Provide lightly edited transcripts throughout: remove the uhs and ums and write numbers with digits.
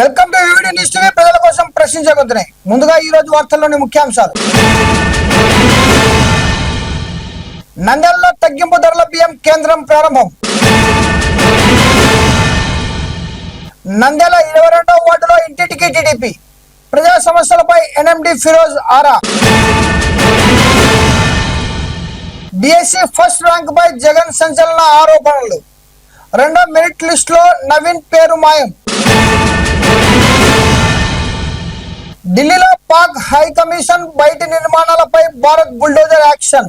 Welcome to VVD news TV. ప్రజల కోసం ప్రశ్నించగొద్దునే. ముందుగా ఈ రోజు వార్తల్లోని ముఖ్యాంశాలు. నంద్యాలలో తగ్గింపు ధరల బియ్యం కేంద్రం ప్రారంభం. నంద్యాల 22వ వార్డులో ఇంటింటికి టీడీపీ ప్రజా సమస్యలపై ఎన్ఎండి ఫిరోజ్ ఆరా. డిఎస్సి ఫస్ట్ ర్యాంక్ పై జగన్ సంచలన ఆరోపణలు. రెండో మెరిట్ లిస్ట్ లో నవీన్ పేరు మాయం. ఢిల్లీలో పాక్ హై కమిషన్ బయటి నిర్మాణాలపై Bharat bulldozer action.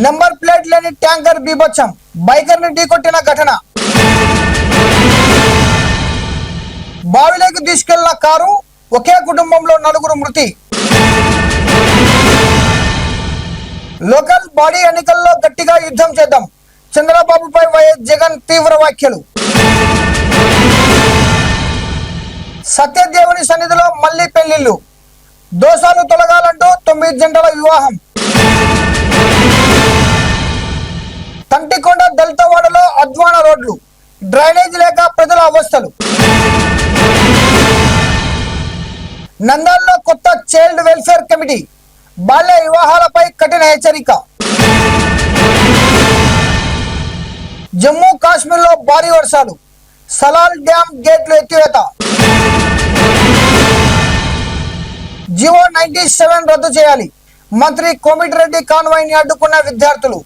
Number plate లేని ట్యాంకర్ బీభత్సం, బైకర్ ని ఢీకొట్టిన ఘటన. బావిలోకి తీసుకెళ్లిన కారు, ఒకే కుటుంబంలో 4 మృతి. లోకల్ బాడీ ఎన్నికల్లో గట్టిగా యుద్ధం చేద్దాం, చంద్రబాబుపై వైఎస్ జగన్ తీవ్ర వ్యాఖ్యలు. సత్యదేవుని సన్నిధిలో మళ్లీ పెళ్లిళ్లు, దోషాలు తొలగాలంటూ 9 జంటల వివాహం. తంటికొండ దళితవాడలో అధ్వాన రోడ్లు, డ్రైనేజ్ లేక ప్రజల అవస్థలు. నంద్యాలలో కొత్త చైల్డ్ వెల్ఫేర్ కమిటీ, బాల్య వివాహాలపై కఠిన హెచ్చరిక. జమ్మూ కాశ్మీర్లో భారీ వర్షాలు, సలాల్ డ్యాం గేట్లు ఎత్తివేత. జివో 97 రద్దు చేయాలి, మంత్రి కోమిటిరెడ్డి కాన్వాయ్ ని అడ్డుకున్న విద్యార్థులు.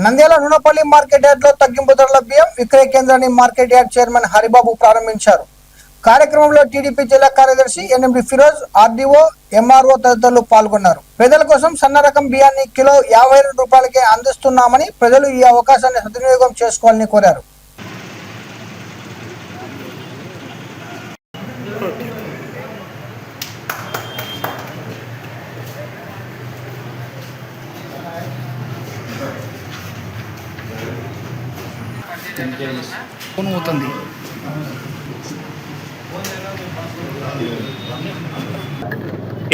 నంద్యాల రుణపల్లి మార్కెట్ యార్డ్ లో తగ్గింపు ధరల బియ్యం విక్రయ కేంద్రాన్ని మార్కెట్ యార్డ్ చైర్మన్ హరిబాబు ప్రారంభించారు. కార్యక్రమంలో టీడీపీ జిల్లా కార్యదర్శి ఎన్ఎండి ఫిరోజ్, ఆర్డీఓ, ఎంఆర్ఓ తదితరులు పాల్గొన్నారు. ప్రజల కోసం సన్న రకం బియ్యాన్ని కిలో 52 రూపాయలకే అందిస్తున్నామని ప్రజలు ఈ అవకాశాన్ని సద్వినియోగం చేసుకోవాలని కోరారు.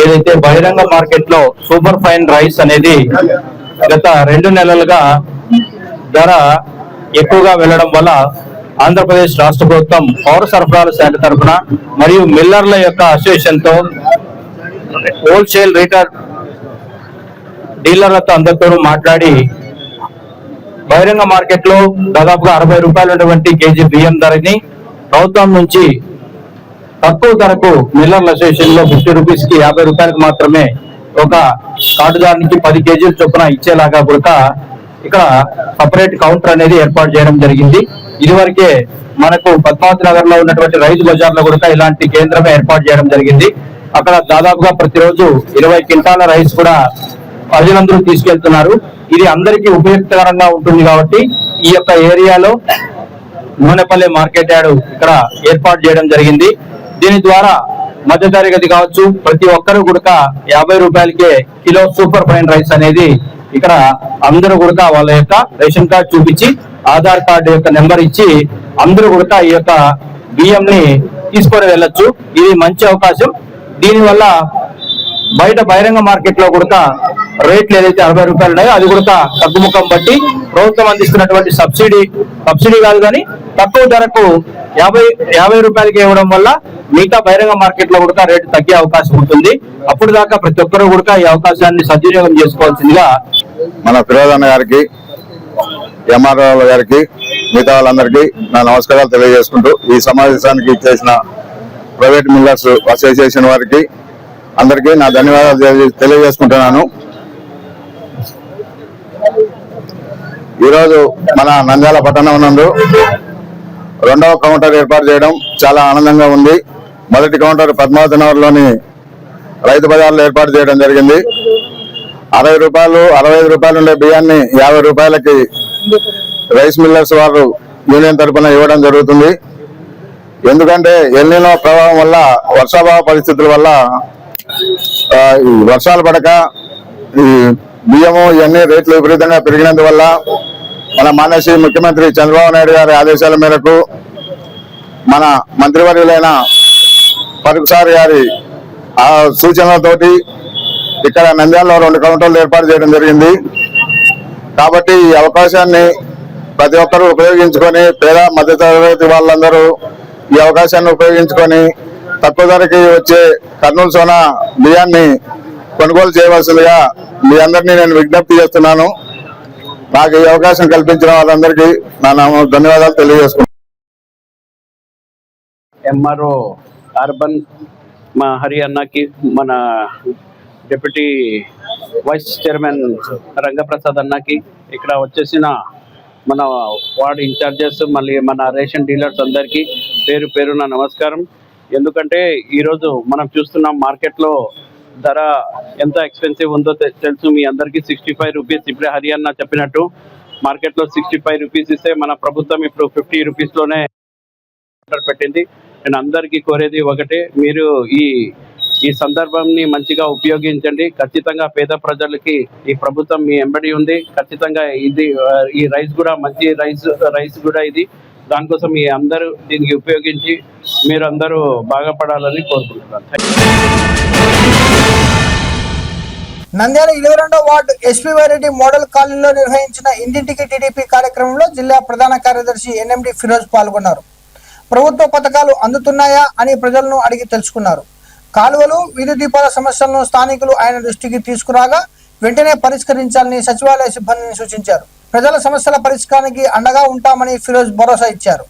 ఏదైతే బహిరంగ మార్కెట్ లో సూపర్ ఫైన్ రైస్ అనేది గత 2 నెలలుగా ధర ఎక్కువగా వెళ్లడం వల్ల ఆంధ్రప్రదేశ్ రాష్ట్ర ప్రభుత్వం పౌర సరఫరాల శాఖ తరఫున మరియు మిల్లర్ల యొక్క అసోసియేషన్ తో హోల్సేల్ రీటైల్ డీలర్లతో అందరితో మాట్లాడి బహిరంగ మార్కెట్ లో దాదాపుగా 60 రూపాయలు ఉన్నటువంటి కేజీ బియ్యం ధరని ప్రభుత్వం నుంచి తక్కువ ధరకు మిల్లర్ల అసోసియేషన్ లో 50 రూపీస్ కి 50 రూపాయలకు మాత్రమే ఒక కార్డుదారునికి 10 కేజీల చొప్పున ఇచ్చేలాగా కూడా ఇక్కడ సపరేట్ కౌంటర్ అనేది ఏర్పాటు చేయడం జరిగింది. ఇదివరకే మనకు పద్మావతి నగర్ లో ఉన్నటువంటి రైతు బజార్ లో కూడా ఇలాంటి కేంద్రమే ఏర్పాటు చేయడం జరిగింది. అక్కడ దాదాపుగా ప్రతిరోజు 20 క్వింటాల రైస్ కూడా ప్రజలందరూ తీసుకెళ్తున్నారు. ఇది అందరికీ ఉపయుక్తకరంగా ఉంటుంది కాబట్టి ఈ యొక్క ఏరియాలో నూనెపల్లి మార్కెట్ యార్డ్ ఇక్కడ ఏర్పాటు చేయడం జరిగింది. దీని ద్వారా మధ్యతరగతి కావచ్చు ప్రతి ఒక్కరు కూడా 50 రూపాయలకే కిలో సూపర్ ఫైన్ రైస్ అనేది ఇక్కడ అందరూ కూడా వాళ్ళ యొక్క రేషన్ కార్డు చూపించి ఆధార్ కార్డు యొక్క నెంబర్ ఇచ్చి అందరూ కూడా ఈ యొక్క బియ్యం ని తీసుకొని వెళ్ళొచ్చు. ఇది మంచి అవకాశం. దీనివల్ల బయట బహిరంగ మార్కెట్ లో కూడా రేట్లు ఏదైతే 60 రూపాయలు ఉన్నాయో అది కూడా తగ్గుముఖం బట్టి ప్రభుత్వం అందిస్తున్నటువంటి సబ్సిడీ కాదు కానీ తక్కువ ధరకు 50 రూపాయలకి ఇవ్వడం వల్ల మిగతా బహిరంగ మార్కెట్ లో కూడా రేటు తగ్గే అవకాశం ఉంటుంది. అప్పుడు దాకా ప్రతి ఒక్కరు కూడా ఈ అవకాశాన్ని సద్వినియోగం చేసుకోవాల్సిందిగా మన ఫిరోజ్ అన్న గారికి, ఎంఆర్ఓ గారికి, మిగతా వాళ్ళందరికీ నా నమస్కారాలు తెలియజేసుకుంటూ ఈ సమావేశానికి చేసిన ప్రైవేట్ మిల్లర్స్ అసోసియేషన్ వారికి అందరికీ నా ధన్యవాదాలు తెలియజేసుకుంటున్నాను. ఈరోజు మన నంద్యాల పట్టణం నందు 2వ కౌంటర్ ఏర్పాటు చేయడం చాలా ఆనందంగా ఉంది. మొదటి కౌంటర్ పద్మావతి నగర్లోని రైతు బజార్లో ఏర్పాటు చేయడం జరిగింది. 60 రూపాయలు 65 రూపాయలు ఉండే బియ్యాన్ని 50 రూపాయలకి రైస్ మిల్లర్స్ వారు యూనియన్ తరఫున ఇవ్వడం జరుగుతుంది. ఎందుకంటే ఎల్నినో ప్రభావం వల్ల, వర్షాభావ పరిస్థితుల వల్ల వర్షాలు పడక ఈ బియ్యము ఇవన్నీ రేట్లు విపరీతంగా పెరిగినందువల్ల మన మాన్యశ్రీ ముఖ్యమంత్రి చంద్రబాబు నాయుడు గారి ఆదేశాల మేరకు మన మంత్రివర్యులైన ఫరూక్ సార్ గారి సూచనలతోటి ఇక్కడ నంద్యాలలో 2 కౌంటర్లు ఏర్పాటు చేయడం జరిగింది. కాబట్టి ఈ అవకాశాన్ని ప్రతి ఒక్కరూ ఉపయోగించుకొని పేద మధ్యతరగతి వాళ్ళందరూ ఈ అవకాశాన్ని ఉపయోగించుకొని తక్కువ ధరకి వచ్చే కర్నూలు సోనా బియ్యాన్ని కొనుగోలు చేయవలసిందిగా మీ అందరినీ నేను విజ్ఞప్తి చేస్తున్నాను. నాకు ఈ అవకాశం కల్పించిన వాళ్ళందరికీ నా ధన్యవాదాలు తెలియజేసుకుంటున్నాను. ఎంఆర్ఓ అర్బన్ మా హరియాణకి, మన డిప్యూటీ వైస్ చైర్మన్ రంగప్రసాద్ అన్నకి, ఇక్కడ వచ్చేసిన మన వార్డ్ ఇన్ఛార్జెస్, మళ్ళీ మన రేషన్ డీలర్స్ అందరికీ పేరు పేరున నమస్కారం. ఎందుకంటే ఈరోజు మనం చూస్తున్నాం మార్కెట్లో ధర ఎంత ఎక్స్పెన్సివ్ ఉందో తెలుసు మీ అందరికీ. 65 రూపీస్ ఇప్పుడే హరియాణా చెప్పినట్టు మార్కెట్లో 65 రూపీస్ ఇస్తే మన ప్రభుత్వం ఇప్పుడు 50 రూపీస్లోనే పెట్టింది. నేను అందరికీ కోరేది ఒకటే, మీరు ఈ సందర్భంని మంచిగా ఉపయోగించండి. ఖచ్చితంగా పేద ప్రజలకి ఈ ప్రభుత్వం మీ ఎంబడి ఉంది. ఖచ్చితంగా ఈ రైస్ కూడా మంచి రైస్ కూడా ఇది. దానికోసం మీ అందరూ దీనికి ఉపయోగించి మీరు అందరూ బాగుపడాలని కోరుకుంటున్నాను. నంద్యాల 22వ వార్డు ఎస్పీవై రెడ్డి మోడల్ కాలనీలో నిర్వహించిన ఇంటింటికి టీడీపీ కార్యక్రమంలో జిల్లా ప్రధాన కార్యదర్శి ఎన్ఎండి ఫిరోజ్ పాల్గొన్నారు. ప్రభుత్వ పథకాలు అందుతున్నాయా అని ప్రజలను అడిగి తెలుసుకున్నారు. కాలువలు, వీధి దీపాల సమస్యలను స్థానికులు ఆయన దృష్టికి తీసుకురాగా వెంటనే పరిష్కరించాలని సచివాలయ సిబ్బందిని సూచించారు. ప్రజల సమస్యల పరిష్కారానికి అండగా ఉంటామని ఫిరోజ్ భరోసా ఇచ్చారు.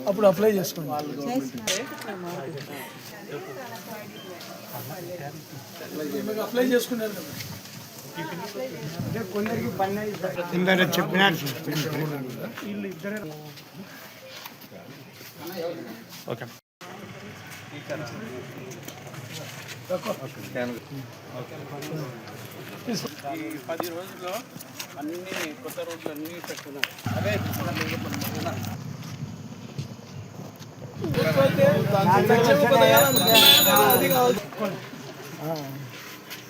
అప్పుడు అప్లై చేసుకోండి. అప్లై చేసుకున్నారు కదా, కొందరికి పని చెప్పినారు. ఓకే, 10 రోజుల్లో అన్ని కొత్త రోడ్లు అన్నీ పెట్టుకున్నాం. అదే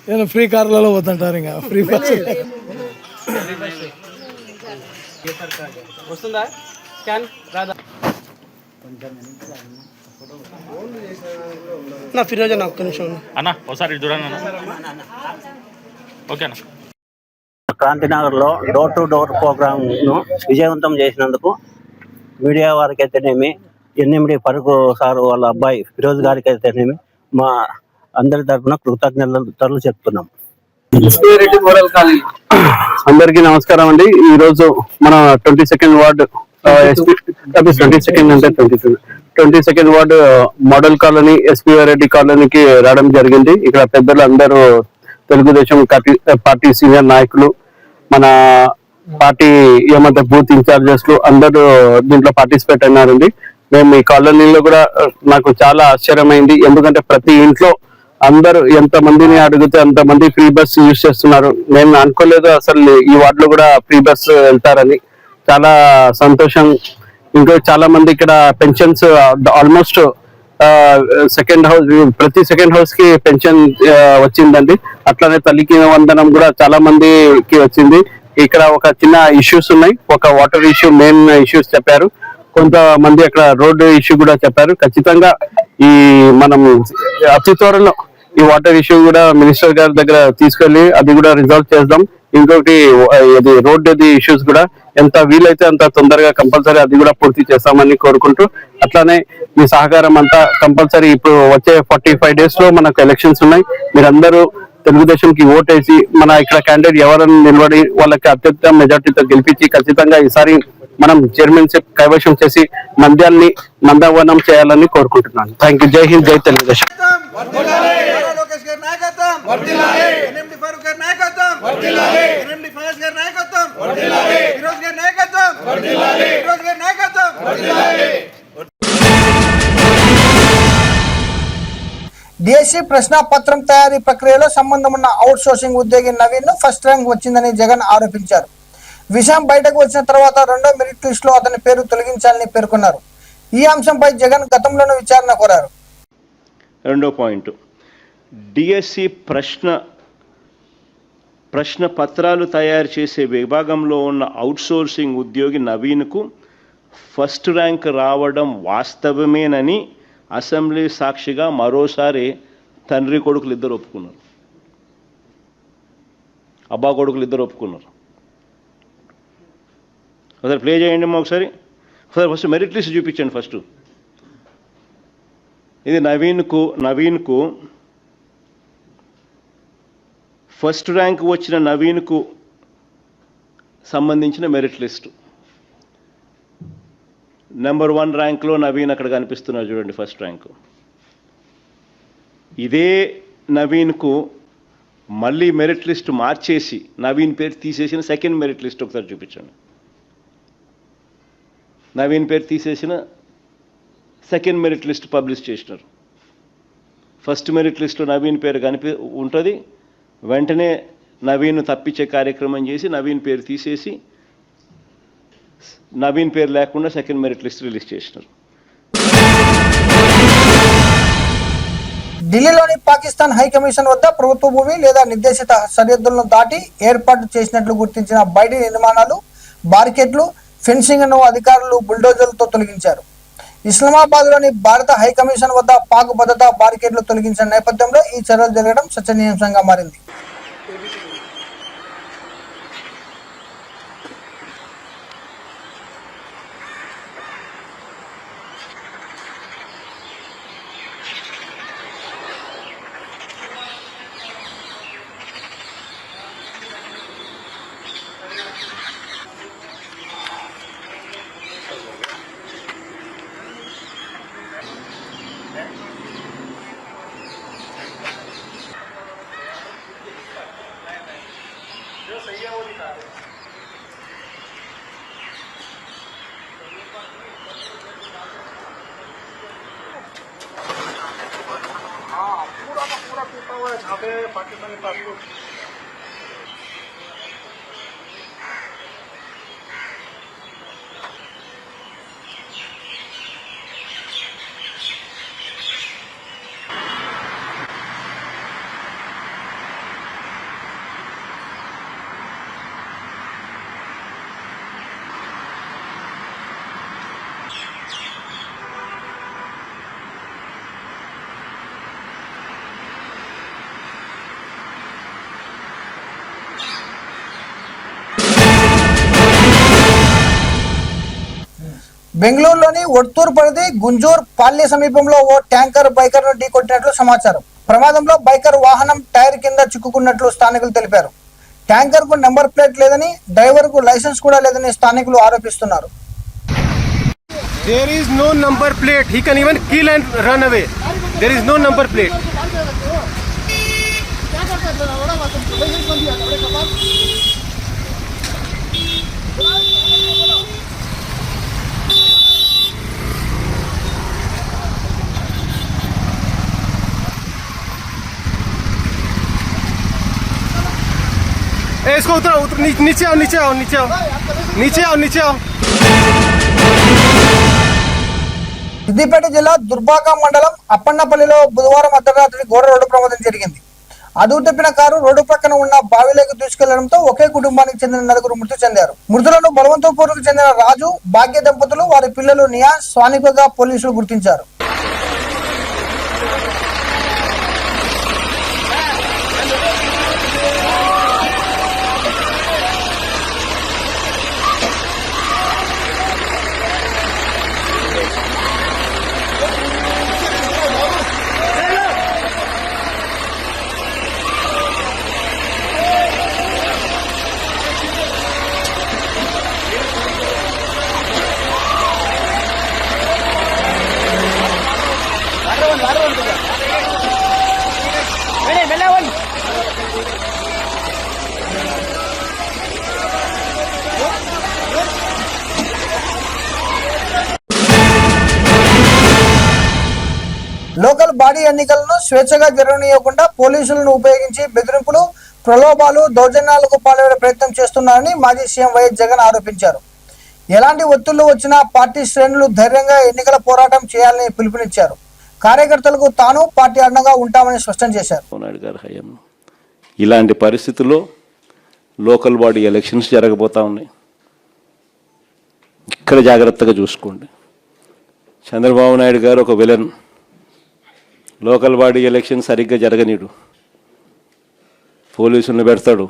నేను ఫ్రీ కార్లలో పోతుంటారు. ఇంకా ఫ్రీ బస్ వస్తుందా? స్కాన్ రాదా? నా ఫిరోజ్ అన్న, ఒక్క నిమిషం అన్న ఒకసారి చూడండి అన్న. ఓకేనా? క్రాంతినగర్లో డోర్ టు డోర్ ప్రోగ్రామ్ను విజయవంతం చేసినందుకు మీడియా వారికి అయితేనేమి, ఎన్ఎండి పరుగు సార్ వాళ్ళ అబ్బాయి ఫిరోజ్ గారికి అయితేనేమి మా అందరి తరఫున కృతజ్ఞతలు చెప్తున్నాం. అందరికీ నమస్కారం అండి. ఈ రోజు మన 22nd ward 22nd ward model colony SPY Reddy కాలనీకి రావడం జరిగింది. ఇక్కడ పెద్దలు అందరూ తెలుగుదేశం పార్టీ సీనియర్ నాయకులు, మన పార్టీ ఏమంటే బూత్ ఇన్ఛార్జెస్ అందరూ దీంట్లో పార్టిసిపేట్ అయినారండి. మేము ఈ కాలనీలో కూడా నాకు చాలా ఆశ్చర్యమైంది. ఎందుకంటే ప్రతి ఇంట్లో అందరూ ఎంత మందిని అడిగితే అంత మంది ఫ్రీ బస్ యూజ్ చేస్తున్నారు. నేను అనుకోలేదు అసలు ఈ వార్డులో కూడా ఫ్రీ బస్ వెళ్తారని. చాలా సంతోషం. ఇంకా చాలా మంది ఇక్కడ పెన్షన్స్ ఆల్మోస్ట్ ప్రతి సెకండ్ హౌస్ కి పెన్షన్ వచ్చిందండి. అట్లానే తల్లికి వందనం కూడా చాలా మందికి వచ్చింది. ఇక్కడ ఒక చిన్న ఇష్యూస్ ఉన్నాయి. ఒక వాటర్ ఇష్యూ, మెయిన్ ఇష్యూస్ చెప్పారు. కొంతమంది అక్కడ రోడ్డు ఇష్యూ కూడా చెప్పారు. ఖచ్చితంగా ఈ మనం అతి త్వరలో ఈ వాటర్ ఇష్యూ కూడా మినిస్టర్ గారి దగ్గర తీసుకెళ్లి అది కూడా రిజాల్వ్ చేద్దాం. ఇంకొకటి ఇది రోడ్డు ఇష్యూస్ కూడా ఎంత వీలైతే అంత తొందరగా కంపల్సరీ అది కూడా పూర్తి చేస్తామని కోరుకుంటూ, అట్లానే మీ సహకారం అంతా కంపల్సరీ. ఇప్పుడు వచ్చే 45 days లో మనకు ఎలక్షన్స్ ఉన్నాయి. మీరందరూ తెలుగుదేశం కి ఓటేసి మన ఇక్కడ క్యాండిడేట్ ఎవరైనా నిలబడి వాళ్ళకి అత్యంత మెజార్టీతో గెలిపించి ఖచ్చితంగా ఈసారి మనం చైర్మన్షిప్ కైవశం చేసి నంద్యాలని నందవనం చేయాలని కోరుకుంటున్నాను. Thank you. జై హింద్, జై తెలుగుదేశం. డిఎస్సి ప్రశ్నాపత్రం తయారీ ప్రక్రియలో సంబంధం ఉన్న అవుట్ సోర్సింగ్ ఉద్యోగి నవీన్ ను ఫస్ట్ ర్యాంక్ వచ్చిందని జగన్ ఆరోపించారు. విషయం బయటకు వచ్చిన తర్వాత 2వ మెరిట్ లిస్ట్ లో అతని పేరు తొలగించాలని పేర్కొన్నారు. ఈ అంశంపై జగన్ గతంలోనూ విచారణ కోరారు. 2వ పాయింట్, డిఎస్సి ప్రశ్న పత్రాలు తయారు చేసే విభాగంలో ఉన్న అవుట్సోర్సింగ్ ఉద్యోగి నవీన్కు ఫస్ట్ ర్యాంక్ రావడం వాస్తవమేనని అసెంబ్లీ సాక్షిగా మరోసారి తండ్రి కొడుకులు ఇద్దరు ఒప్పుకున్నారు. అబ్బా కొడుకులు ఇద్దరు ఒప్పుకున్నారు. ఒకసారి ప్లే చేయండి అమ్మా ఒకసారి ఫస్ట్ మెరిట్ లిస్ట్ చూపించండి ఫస్ట్. ఇది నవీన్కు ఫస్ట్ ర్యాంక్ వచ్చిన నవీన్కు సంబంధించిన మెరిట్ లిస్టు. నెంబర్ 1 ర్యాంక్లో నవీన్ అక్కడ కనిపిస్తున్నారు చూడండి, ఫస్ట్ ర్యాంకు. ఇదే నవీన్కు మళ్ళీ మెరిట్ లిస్ట్ మార్చేసి నవీన్ పేరు తీసేసిన సెకండ్ మెరిట్ లిస్ట్ ఒకసారి చూపించండి. నవీన్ పేరు తీసేసిన సెకండ్ మెరిట్ లిస్ట్ పబ్లిష్ చేసినారు. ఫస్ట్ మెరిట్ లిస్ట్లో నవీన్ పేరు ఉంటుంది. వెంటనే నవీన్ తప్పించే కార్యక్రమం చేసి నవీన్ పేరు తీసేసి నవీన్ పేరు లేకుండా సెకండ్ మెరిట్ లిస్ట్ రిలీజ్ చేసినారు. ఢిల్లీలోని పాకిస్తాన్ హై కమిషన్ వద్ద ప్రభుత్వ భూమి లేదా నిర్దేశిత సరిహద్దులను దాటి ఏర్పాటు చేసినట్లు గుర్తించిన బయటి నిర్మాణాలు, బార్కెట్లు, ఫెన్సింగ్ ను అధికారులు బుల్డోజర్లతో తొలగించారు. ఇస్లామాబాద్లోని భారత హై కమిషన్ వద్ద పాక్ భద్రతా బారికేడ్లు తొలగించిన నేపథ్యంలో ఈ చర్యలు జరగడం చర్చనీయాంశంగా మారింది. బెంగళూరులోని ఒట్టూరు పరిధి గుంజూర్ పాల్య సమీపంలో ఓ ట్యాంకర్ బైకర్ ను ఢీకొట్టినట్లు సమాచారం. ప్రమాదంలో బైకర్ వాహనం టైర్ కింద చిక్కుకున్నట్లు స్థానికులు తెలిపారు. ట్యాంకర్ కు నెంబర్ ప్లేట్ లేదని, డ్రైవర్ కు లైసెన్స్ కూడా లేదని స్థానికులు ఆరోపిస్తున్నారు. There is no number plate. He can even kill and run away. There is no number plate. इसको उतरो, नीचे आओ, नीचे आओ, नीचे आओ, नीचे आओ, नीचे आओ. సిద్దిపేట జిల్లా దుర్బాక మండలం అప్పన్నపల్లిలో బుధవారం అర్ధరాత్రి ఘోర రోడ్డు ప్రమాదం జరిగింది. అదుపు తప్పిన కారు రోడ్డు పక్కన ఉన్న బావిలోకి దూసుకెళ్లడంతో ఒకే కుటుంబానికి చెందిన 4 మృతి చెందారు. మృతులను బలవంతపూర్కు చెందిన రాజు, భాగ్య దంపతులు, వారి పిల్లలు నియా స్థానికులుగా పోలీసులు గుర్తించారు. లోకల్ బాడీ ఎన్నికలను స్వేచ్ఛగా జరగనీయకుండా పోలీసులను ఉపయోగించి బెదిరింపులు, ప్రలోభాలు, దౌర్జన్యాలకు పాల్పడే ప్రయత్నం చేస్తున్నారని మాజీ సీఎం వైఎస్ జగన్ ఆరోపించారు. ఎలాంటి ఒత్తిళ్లు వచ్చినా పార్టీ శ్రేణులు ధైర్యంగా ఎన్నికల పోరాటం చేయాలని పిలుపునిచ్చారు. కార్యకర్తలకు తాను పార్టీ అండగా ఉంటామని స్పష్టం చేశారు. ఇలాంటి పరిస్థితుల్లో లోకల్ బాడీ ఎలక్షన్స్ జరగబోతా ఉన్నాయి. ఇక్కడ జాగ్రత్తగా చూసుకోండి. చంద్రబాబు నాయుడు గారు ఒక విలన్. లోకల్ బాడీ ఎలక్షన్ సరిగ్గా జరగనీడు, పోలీసులను పెడతాడు,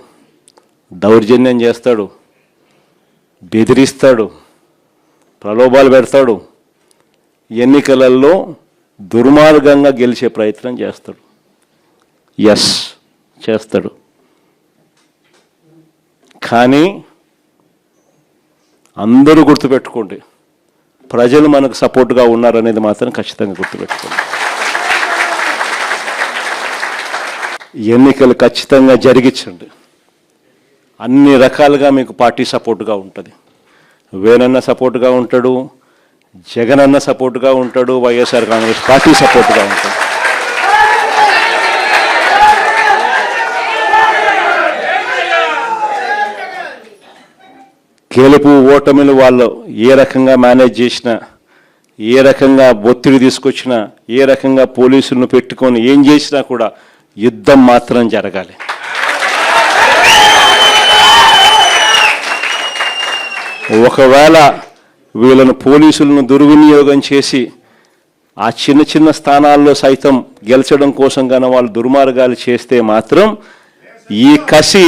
దౌర్జన్యం చేస్తాడు, బెదిరిస్తాడు, ప్రలోభాలు పెడతాడు, ఎన్నికలలో దుర్మార్గంగా గెలిచే ప్రయత్నం చేస్తాడు. ఎస్, చేస్తాడు. కానీ అందరూ గుర్తుపెట్టుకోండి, ప్రజలు మనకు సపోర్ట్గా ఉన్నారనేది మాత్రం ఖచ్చితంగా గుర్తుపెట్టుకోండి. ఎన్నికలు ఖచ్చితంగా జరిగించండి. అన్ని రకాలుగా మీకు పార్టీ సపోర్ట్గా ఉంటుంది. వేనన్న సపోర్ట్గా ఉంటాడు, జగనన్న సపోర్ట్గా ఉంటాడు, వైఎస్ఆర్ కాంగ్రెస్ పార్టీ సపోర్ట్గా ఉంటుంది. గెలుపు ఓటమిలు వాళ్ళు ఏ రకంగా మేనేజ్ చేసినా, ఏ రకంగా ఒత్తిడి తీసుకొచ్చినా, ఏ రకంగా పోలీసులను పెట్టుకొని ఏం చేసినా కూడా యుద్ధం మాత్రం జరగాలి. ఒకవేళ వీళ్ళను పోలీసులను దుర్వినియోగం చేసి ఆ చిన్న చిన్న స్థానాల్లో సైతం గెలిచడం కోసం గాన వాళ్ళు దుర్మార్గాలు చేస్తే మాత్రం ఈ కసి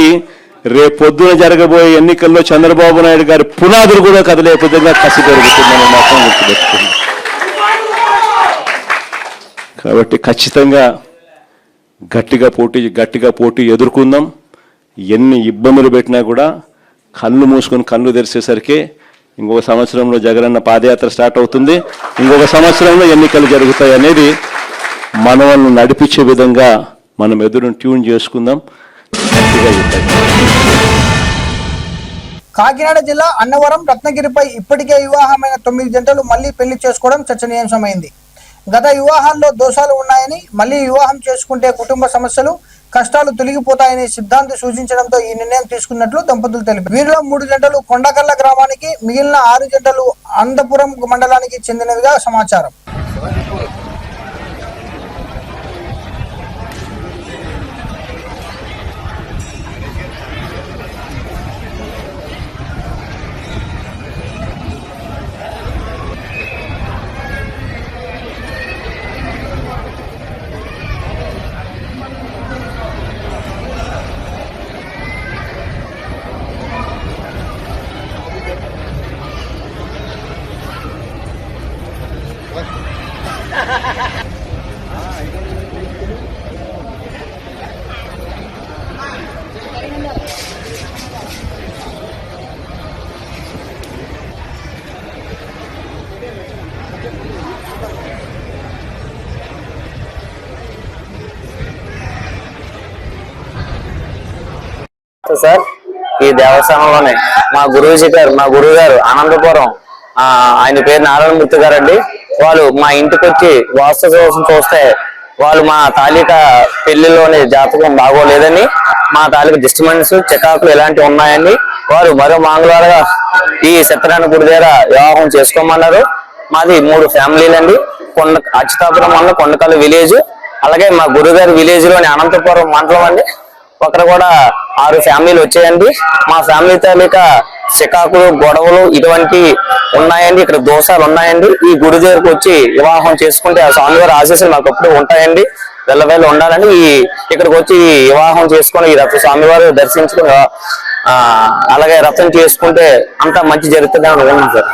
రేపొద్దున జరగబోయే ఎన్నికల్లో చంద్రబాబు నాయుడు గారి పునాదులు కూడా కదిలే విధంగా కసి పెరుగుతుందని మాత్రం గుర్తుపెట్టుకుంది. కాబట్టి ఖచ్చితంగా గట్టిగా పోటీ ఎదుర్కొందాం. ఎన్ని ఇబ్బందులు పెట్టినా కూడా కళ్ళు మూసుకొని కళ్ళు తెరిచేసరికి ఇంకొక సంవత్సరంలో జగనన్న పాదయాత్ర స్టార్ట్ అవుతుంది, ఇంకొక సంవత్సరంలో ఎన్నికలు జరుగుతాయి అనేది మనల్ని నడిపించే విధంగా మనం ఎదురును ట్యూన్ చేసుకుందాం. కాకినాడ జిల్లా అన్నవరం రత్నగిరిపై ఇప్పటికే వివాహమైన 9 జంటలు మళ్లీ పెళ్లి చేసుకోవడం చర్చనీయాంశమైంది. గత వివాహాల్లో దోషాలు ఉన్నాయని, మళ్లీ వివాహం చేసుకుంటే కుటుంబ సమస్యలు కష్టాలు తొలగిపోతాయని సిద్ధాంతి సూచించడంతో ఈ నిర్ణయం తీసుకున్నట్లు దంపతులు తెలిపారు. వీరిలో 3 జంటలు కొండకల్ల గ్రామానికి, మిగిలిన 6 జంటలు అనంతపురం మండలానికి చెందినవిగా సమాచారం. సార్, ఈ దేవస్థానంలోనే మా గురువు గారు అనంతపురం, ఆయన పేరు నారాయణమూర్తి గారు అండి. వాళ్ళు మా ఇంటికి వచ్చి వాస్తు కోసం చూస్తే వాళ్ళు మా తాలూక పెళ్లిలోని జాతకం బాగోలేదని, మా తాలూకు డిస్టర్బెన్స్ చికాకులు ఇలాంటివి ఉన్నాయని వారు మరో మంగళవారం ఈ సత్యనారాయణ గుడి దగ్గర వివాహం చేసుకోమన్నారు. మాది 3 ఫ్యామిలీలు అండి. అచ్యుతాపురం మండలం కొండకల్లు విలేజ్, అలాగే మా గురుగారి విలేజ్ లోని అనంతపురం మండలం అండి. ఒకరు కూడా 6 ఫ్యామిలీలు వచ్చాయండి. మా ఫ్యామిలీ తాలూకా చికాకులు, గొడవలు ఇటువంటి ఉన్నాయండి. ఇక్కడ దోషాలు ఉన్నాయండి. ఈ గుడి దగ్గరకు వచ్చి వివాహం చేసుకుంటే ఆ స్వామివారి ఆశీస్సులు మాకు ఎప్పుడు ఉంటాయండి, వెళ్ళ ఉండాలని ఇక్కడికి వచ్చి వివాహం చేసుకుని ఈ రథ స్వామివారు దర్శించుకుని అలాగే రథం చేసుకుంటే అంతా మంచి జరుగుతుంది అని అనుకున్నాం సార్.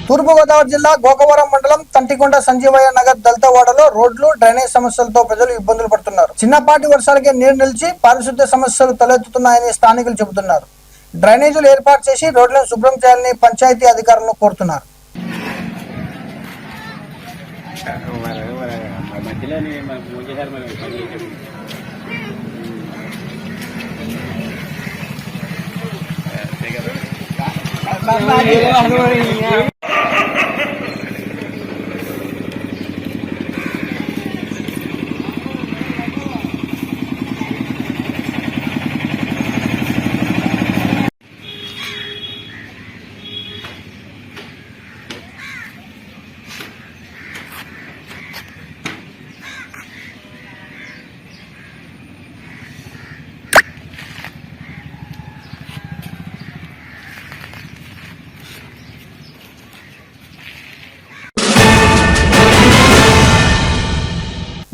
తూర్పుగోదావరి జిల్లా గోకవరం మండలం తంటికొండ సంజీవయ్య నగర్ దళితవాడలో రోడ్లు, డ్రైనేజ్ సమస్యలతో ప్రజలు ఇబ్బందులు పడుతున్నారు. చిన్నపాటి వర్షాలకే నీరు నిలిచి పారిశుద్ధ్య సమస్యలు తలెత్తుతున్నాయని స్థానికులు చెబుతున్నారు. డ్రైనేజీలు ఏర్పాటు చేసి రోడ్లను శుభ్రం చేయాలని పంచాయతీ అధికారులను కోరుతున్నారు.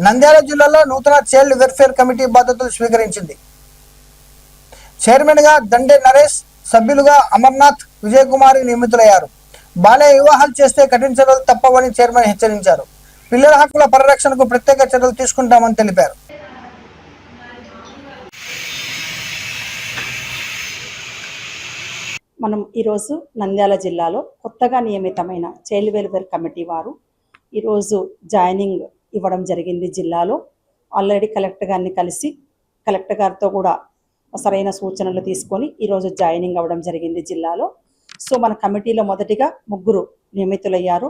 నంద్యాల జిల్లాలో నూతన చైల్డ్ వెల్ఫేర్ కమిటీ బాధ్యతలు స్వీకరించింది. చైర్మన్ గా దండే నరేష్, సభ్యులుగా అమర్నాథ్, విజయకుమారి నియమితులయ్యారు. బాల్య వివాహాలు చేస్తే కఠిన చర్యలు తప్పవని చైర్మన్ హెచ్చరించారు. పిల్లల హక్కుల పరిరక్షణకు ప్రత్యేక చర్యలు తీసుకుంటామని తెలిపారు. మనం ఈరోజు నంద్యాల జిల్లాలో కొత్తగా నియమితమైన చైల్డ్ వెల్ఫేర్ కమిటీ వారు ఈరోజు జాయినింగ్ ఇవ్వడం జరిగింది. జిల్లాలో ఆల్రెడీ కలెక్టర్ గారిని కలిసి కలెక్టర్ గారితో కూడా సరైన సూచనలు తీసుకొని ఈరోజు జాయినింగ్ అవ్వడం జరిగింది జిల్లాలో. సో మన కమిటీలో మొదటిగా 3 నియమితులయ్యారు.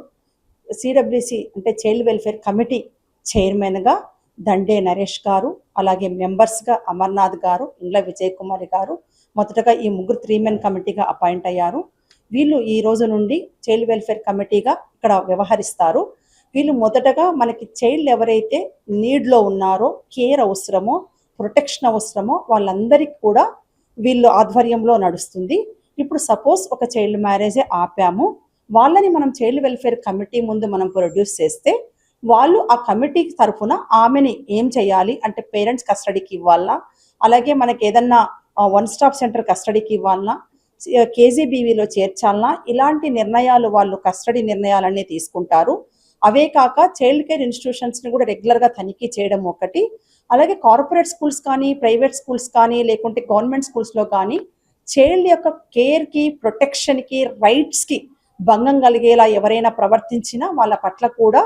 సిడబ్ల్యూసి అంటే చైల్డ్ వెల్ఫేర్ కమిటీ చైర్మన్గా దండే నరేష్ గారు, అలాగే మెంబర్స్గా అమర్నాథ్ గారు, ఇండ్ల విజయకుమారి గారు మొదటగా ఈ 3 3-మెన్ కమిటీగా అపాయింట్ అయ్యారు. వీళ్ళు ఈ రోజు నుండి చైల్డ్ వెల్ఫేర్ కమిటీగా ఇక్కడ వ్యవహరిస్తారు. వీళ్ళు మొదటగా మనకి చైల్డ్ ఎవరైతే నీడ్లో ఉన్నారో, కేర్ అవసరమో, ప్రొటెక్షన్ అవసరమో వాళ్ళందరికీ కూడా వీళ్ళు ఆధ్వర్యంలో నడుస్తుంది. ఇప్పుడు సపోజ్ ఒక చైల్డ్ మ్యారేజే ఆపాము, వాళ్ళని మనం చైల్డ్ వెల్ఫేర్ కమిటీ ముందు మనం ప్రొడ్యూస్ చేస్తే వాళ్ళు ఆ కమిటీ తరఫున ఆమెని ఏం చేయాలి అంటే పేరెంట్స్ కస్టడీకి ఇవ్వాలా, అలాగే మనకి ఏదన్నా 1-స్టాప్ సెంటర్ కస్టడీకి ఇవ్వాలన్నా, కేజీబీవీలో చేర్చాలన్నా, ఇలాంటి నిర్ణయాలు వాళ్ళు కస్టడీ నిర్ణయాలన్నీ తీసుకుంటారు. అవే కాక చైల్డ్ కేర్ ఇన్స్టిట్యూషన్స్ని కూడా రెగ్యులర్గా తనిఖీ చేయడం ఒకటి, అలాగే కార్పొరేట్ స్కూల్స్ కానీ, ప్రైవేట్ స్కూల్స్ కానీ, లేకుంటే గవర్నమెంట్ స్కూల్స్లో కానీ చైల్డ్ యొక్క కేర్కి, ప్రొటెక్షన్కి, రైట్స్కి భంగం కలిగేలా ఎవరైనా ప్రవర్తించినా వాళ్ళ పట్ల కూడా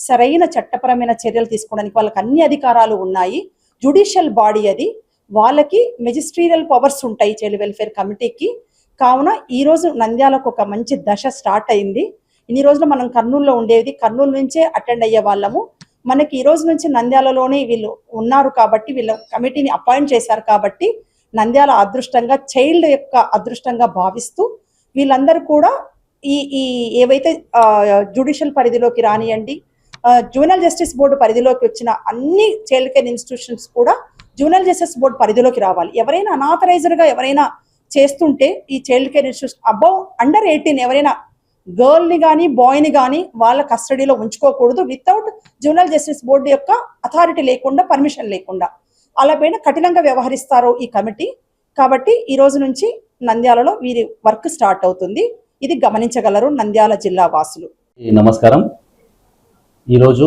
సరైన చట్టపరమైన చర్యలు తీసుకోవడానికి వాళ్ళకి అన్ని అధికారాలు ఉన్నాయి. జ్యుడిషియల్ బాడీ అది, వాళ్ళకి మెజిస్ట్రీరియల్ పవర్స్ ఉంటాయి చైల్డ్ వెల్ఫేర్ కమిటీకి. కావున ఈరోజు నంద్యాలకు ఒక మంచి దశ స్టార్ట్ అయింది. ఇన్ని రోజులు మనం కర్నూలులో ఉండేది, కర్నూలు నుంచే అటెండ్ అయ్యే వాళ్ళము. మనకి ఈ రోజు నుంచి నంద్యాలలోనే వీళ్ళు ఉన్నారు కాబట్టి, వీళ్ళ కమిటీని అపాయింట్ చేశారు కాబట్టి నంద్యాల అదృష్టంగా, చైల్డ్ యొక్క అదృష్టంగా భావిస్తూ వీళ్ళందరూ కూడా ఈ ఏవైతే జ్యుడిషియల్ పరిధిలోకి రానియండి, జూనియర్ జస్టిస్ బోర్డు పరిధిలోకి వచ్చిన అన్ని చైల్డ్ కేర్ ఇన్స్టిట్యూషన్స్ కూడా జూనియర్ జస్టిస్ బోర్డు పరిధిలోకి రావాలి. ఎవరైనా అనాథరైజర్గా ఎవరైనా చేస్తుంటే ఈ child care institution above under 18 ఎవరైనా గర్ల్ని కానీ బాయ్ని కానీ వాళ్ళ కస్టడీలో ఉంచుకోకూడదు వితౌట్ జూనియర్ జస్టిస్ బోర్డు యొక్క అథారిటీ లేకుండా, పర్మిషన్ లేకుండా. అలా పైన కఠినంగా వ్యవహరిస్తారు ఈ కమిటీ. కాబట్టి ఈ రోజు నుంచి నంద్యాలలో వీరి వర్క్ స్టార్ట్ అవుతుంది. ఇది గమనించగలరు నంద్యాల జిల్లా వాసులు. నమస్కారం. ఈరోజు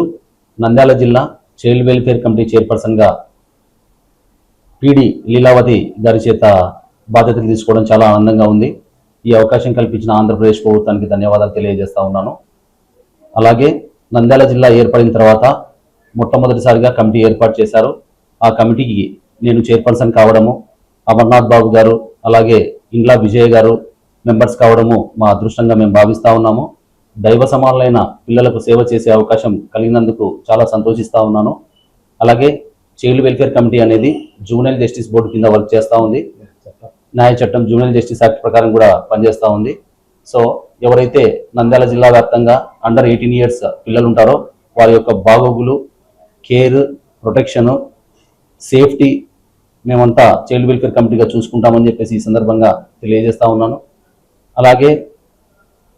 నంద్యాల జిల్లా చైల్డ్ వెల్ఫేర్ కమిటీ చైర్పర్సన్గా పిడి లీలావతి గారి చేత బాధ్యతలు తీసుకోవడం చాలా ఆనందంగా ఉంది. ఈ అవకాశం కల్పించిన ఆంధ్రప్రదేశ్ ప్రభుత్వానికి ధన్యవాదాలు తెలియజేస్తా ఉన్నాను. అలాగే నంద్యాల జిల్లా ఏర్పడిన తర్వాత మొట్టమొదటిసారిగా కమిటీ ఏర్పాటు చేశారు. ఆ కమిటీకి నేను చైర్పర్సన్ కావడము, అమర్నాథ్ బాబు గారు, అలాగే ఇండ్ల విజయ్ గారు మెంబర్స్ కావడము మా అదృష్టంగా మేము భావిస్తూ ఉన్నాము. దైవ సమానులైన పిల్లలకు సేవ చేసే అవకాశం కలిగినందుకు చాలా సంతోషిస్తూ ఉన్నాను. అలాగే చైల్డ్ వెల్ఫేర్ కమిటీ అనేది జూనియర్ జస్టిస్ బోర్డు కింద వర్క్ చేస్తూ ఉంది. న్యాయ చట్టం జూనియర్ జస్టిస్ యాక్ట్ ప్రకారం కూడా పనిచేస్తూ ఉంది. సో ఎవరైతే నంద్యాల జిల్లా వ్యాప్తంగా అండర్ 18 ఇయర్స్ పిల్లలు ఉంటారో వారి యొక్క బాగోగులు, కేర్, ప్రొటెక్షను, సేఫ్టీ మేమంతా చైల్డ్ వెల్ఫేర్ కమిటీగా చూసుకుంటామని చెప్పేసి ఈ సందర్భంగా తెలియజేస్తూ ఉన్నాను. అలాగే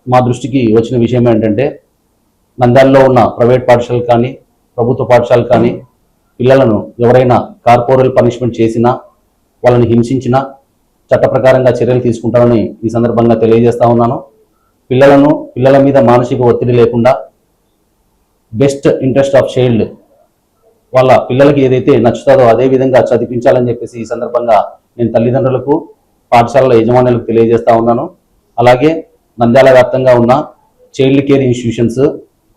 మా దృష్టికి వచ్చిన విషయం ఏంటంటే, నంద్యాలలో ఉన్న ప్రైవేట్ పాఠశాలలు కానీ, ప్రభుత్వ పాఠశాలలు కానీ పిల్లలను ఎవరైనా కార్పొరేట్ పనిష్మెంట్ చేసినా, వాళ్ళని హింసించినా చట్ట ప్రకారంగా చర్యలు తీసుకుంటామని ఈ సందర్భంగా తెలియజేస్తా ఉన్నాను. పిల్లల మీద మానసిక ఒత్తిడి లేకుండా బెస్ట్ ఇంట్రెస్ట్ ఆఫ్ చైల్డ్, వాళ్ళ పిల్లలకి ఏదైతే నచ్చుతుందో అదే విధంగా చదివించాలని చెప్పేసి ఈ సందర్భంగా నేను తల్లిదండ్రులకు, పాఠశాలల యజమానులకు తెలియజేస్తా ఉన్నాను. అలాగే నంద్యాల వ్యాప్తంగా ఉన్న child care institutions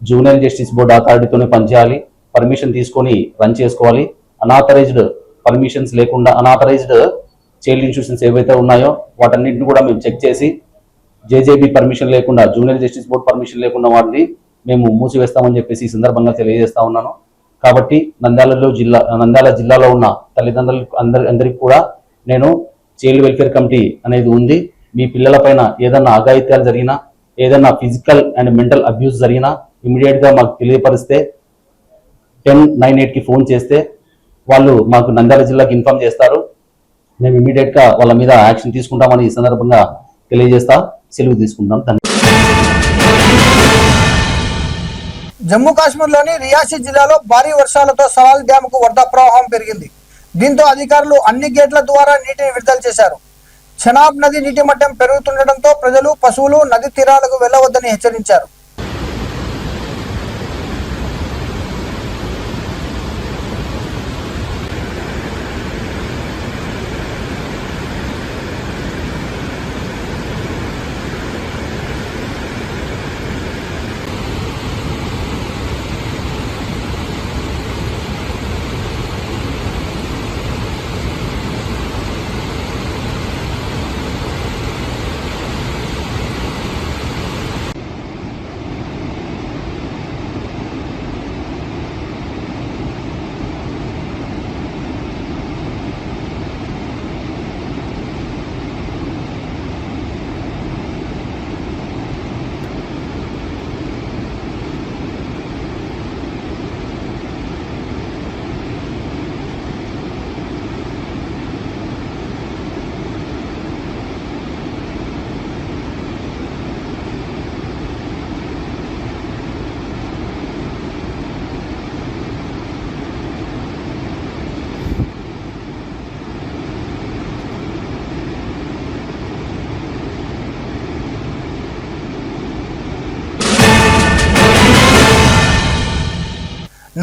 junior justice board అథారిటీతోనే పనిచేయాలి, పర్మిషన్ తీసుకొని రన్ చేసుకోవాలి. అనాథరైజ్డ్ పర్మిషన్స్ లేకుండా అనాథరైజ్డ్ చైల్డ్ ఇన్స్టిట్యూషన్స్ ఏవైతే ఉన్నాయో వాటన్నింటిని కూడా మేము చెక్ చేసి జేజేబీ పర్మిషన్ లేకుండా, జూనియర్ జస్టిస్ బోర్డు పర్మిషన్ లేకుండా వాటిని మేము మూసివేస్తామని చెప్పేసి ఈ సందర్భంగా తెలియజేస్తా ఉన్నాను. కాబట్టి నంద్యాల జిల్లాలో ఉన్న తల్లిదండ్రులకు అందరికీ కూడా నేను చైల్డ్ వెల్ఫేర్ కమిటీ అనేది ఉంది. మీ పిల్లల పైన ఏదన్నా అఘాయిత్యాలు జరిగినా, ఏదన్నా ఫిజికల్ అండ్ మెంటల్ అబ్యూస్ జరిగినా ఇమీడియట్గా మాకు తెలియపరిస్తే 1098కి ఫోన్ చేస్తే వాళ్ళు మాకు నంద్యాల జిల్లాకి ఇన్ఫార్మ్ చేస్తారు. మేము ఇమీడియట్గా వాళ్ళ మీద యాక్షన్ తీసుకుంటామని ఈ సందర్భంగా తెలియజేస్తా సెలవు తీసుకుంటాం. జమ్మూ కాశ్మీర్లోని రియాసీ జిల్లాలో భారీ వర్షాలతో సలాల్ డ్యాంకు వరద ప్రవాహం పెరిగింది. దీంతో అధికారులు అన్ని గేట్ల ద్వారా నీటిని విడుదల చేశారు. చెనాబ్ నది నీటి మట్టం పెరుగుతుండటంతో ప్రజలు, పశువులు నది తీరాలకు వెళ్లవద్దని హెచ్చరించారు.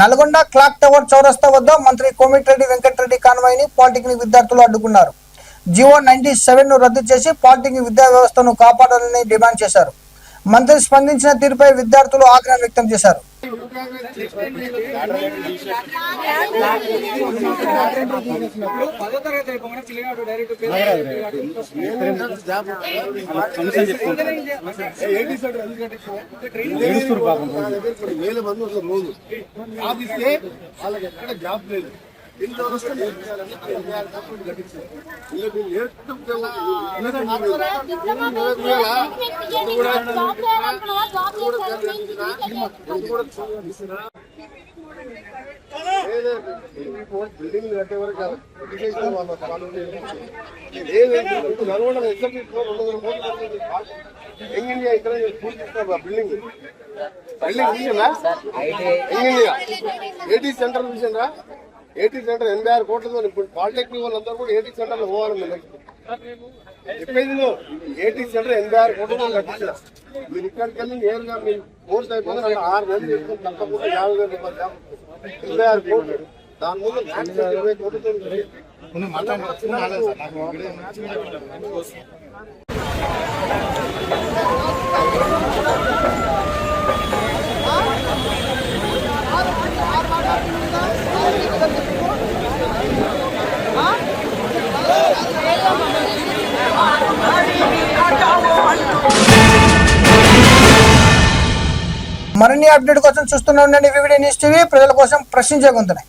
నల్గొండ క్లాక్ టవర్ చౌరస్తా వద్ద మంత్రి కోమటిరెడ్డి వెంకటరెడ్డి కాన్వాయ్ని పాలిటెక్నిక్ విద్యార్థులు అడ్డుకున్నారు. జివో 97 ను రద్దు చేసి పాలిటెక్నిక్ విద్యా వ్యవస్థను కాపాడాలని డిమాండ్ చేశారు. మంత్రి స్పందించిన తీరుపై విద్యార్థులు ఆగ్రహం వ్యక్తం చేశారు. బిల్డింగ్ కట్టే వరకు ఇక్కడ బిల్డింగ్ ఏటీ సెంటర్ చూసిండ్రా? ఏటీ సెంటర్ 86 కోట్లతో ఇప్పుడు పాలిటెక్నిక్ వాళ్ళందరూ కూడా ఏటీ సెంటర్ లో పోవాలి. చెప్పేది ఏటీ సెంటర్ 86 కోట్లతో కట్టించారు. మీరు ఇక్కడికి వెళ్ళి నేరుగా మీరు కోర్స్ అయిపోతే 6 నెలలు చేసుకుని తప్పకుండా 50,000 రూపాయలు 86 కోట్లు. దాని ముందు 20 కోట్లతో మరిన్ని అప్డేట్ కోసం చూస్తూనే ఉండండి వివిడి న్యూస్ టీవీ, ప్రజల కోసం ప్రశ్నించే గొంతునే.